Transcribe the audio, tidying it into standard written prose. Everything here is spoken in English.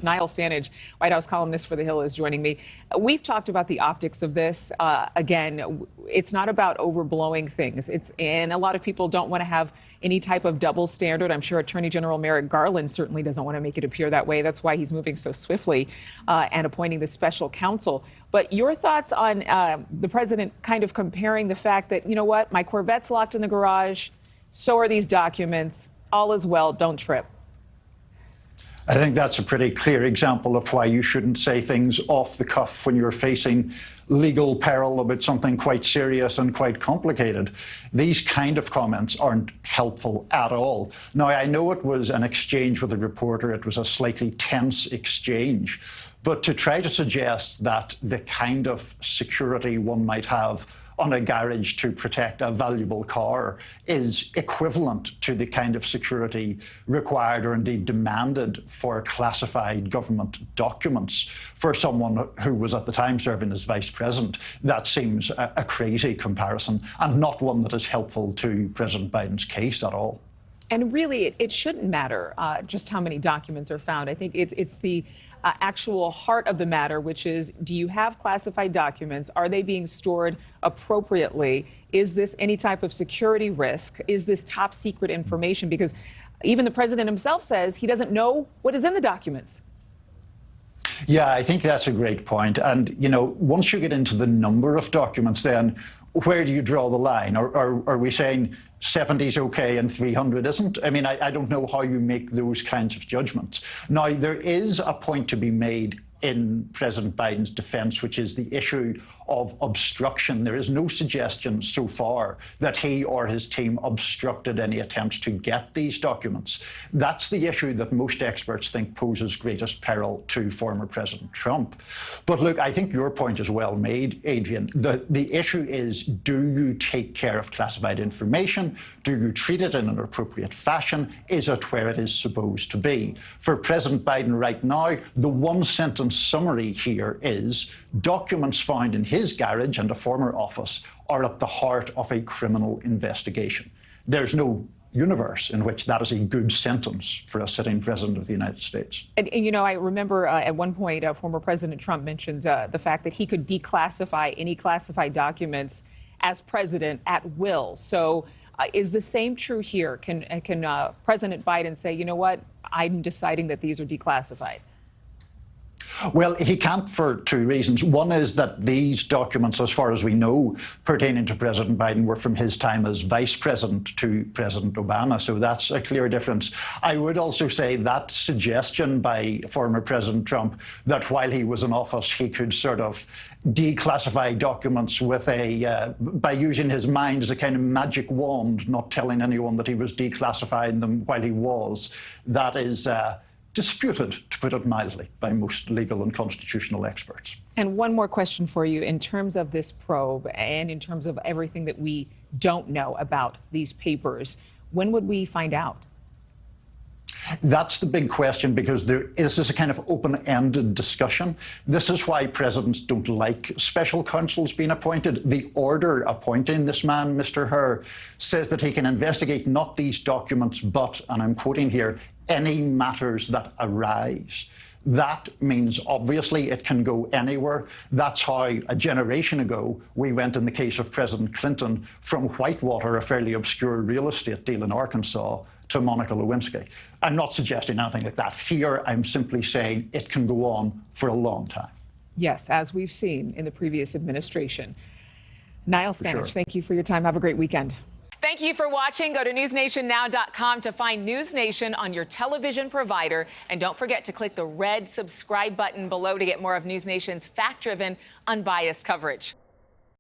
Niall Stanage, White House columnist for The Hill, is joining me. We've talked about the optics of this. Again, it's not about overblowing things. And a lot of people don't want to have any type of double standard. I'm sure Attorney General Merrick Garland certainly doesn't want to make it appear that way. That's why he's moving so swiftly and appointing the special counsel. But your thoughts on the president kind of comparing the fact that, you know what, my Corvette's locked in the garage, so are these documents, all is well, don't trip. I think that's a pretty clear example of why you shouldn't say things off the cuff when you're facing legal peril about something quite serious and quite complicated. These kind of comments aren't helpful at all. Now, I know it was an exchange with a reporter. It was a slightly tense exchange. But to try to suggest that the kind of security one might have on a garage to protect a valuable car is equivalent to the kind of security required or indeed demanded for classified government documents for someone who was at the time serving as vice president. That seems a crazy comparison and not one that is helpful to President Biden's case at all. And really, it shouldn't matter just how many documents are found. I think it's the actual heart of the matter, which is, do you have classified documents? Are they being stored appropriately? Is this any type of security risk? Is this top secret information? Because even the president himself says he doesn't know what is in the documents. Yeah, I think that's a great point. And, you know, once you get into the number of documents, then where do you draw the line? Or are we saying 70 is okay and 300 isn't? I mean, I don't know how you make those kinds of judgments. Now, there is a point to be made in President Biden's defense, which is the issue of obstruction. There is no suggestion so far that he or his team obstructed any attempts to get these documents. That's the issue that most experts think poses greatest peril to former President Trump. But look, I think your point is well made, Adrienne. The issue is, do you take care of classified information? Do you treat it in an appropriate fashion? Is it where it is supposed to be? For President Biden right now, the one-sentence summary here is documents found in his garage and a former office are at the heart of a criminal investigation. There's no universe in which that is a good sentence for a sitting president of the United States. And you know, I remember at one point, former President Trump mentioned the fact that he could declassify any classified documents as president at will. So is the same true here? Can President Biden say, you know what, I'm deciding that these are declassified? Well, he can't for two reasons. One is that these documents, as far as we know, pertaining to President Biden were from his time as vice president to President Obama. So that's a clear difference. I would also say that suggestion by former President Trump that while he was in office, he could sort of declassify documents with by using his mind as a kind of magic wand, not telling anyone that he was declassifying them while he was, that is disputed, to put it mildly, by most legal and constitutional experts. And one more question for you in terms of this probe and in terms of everything that we don't know about these papers. When would we find out? That's the big question, because this is a kind of open-ended discussion. This is why presidents don't like special counsels being appointed. The order appointing this man, Mr. Hur, says that he can investigate not these documents, but, and I'm quoting here, any matters that arise. That means, obviously, it can go anywhere. That's how, a generation ago, we went, in the case of President Clinton, from Whitewater, a fairly obscure real estate deal in Arkansas, to Monica Lewinsky. I'm not suggesting anything like that. Here, I'm simply saying it can go on for a long time. Yes, as we've seen in the previous administration. Niall Stanage, sure. Thank you for your time. Have a great weekend. Thank you for watching. Go to newsnationnow.com to find NewsNation on your television provider. And don't forget to click the red subscribe button below to get more of NewsNation's fact-driven, unbiased coverage.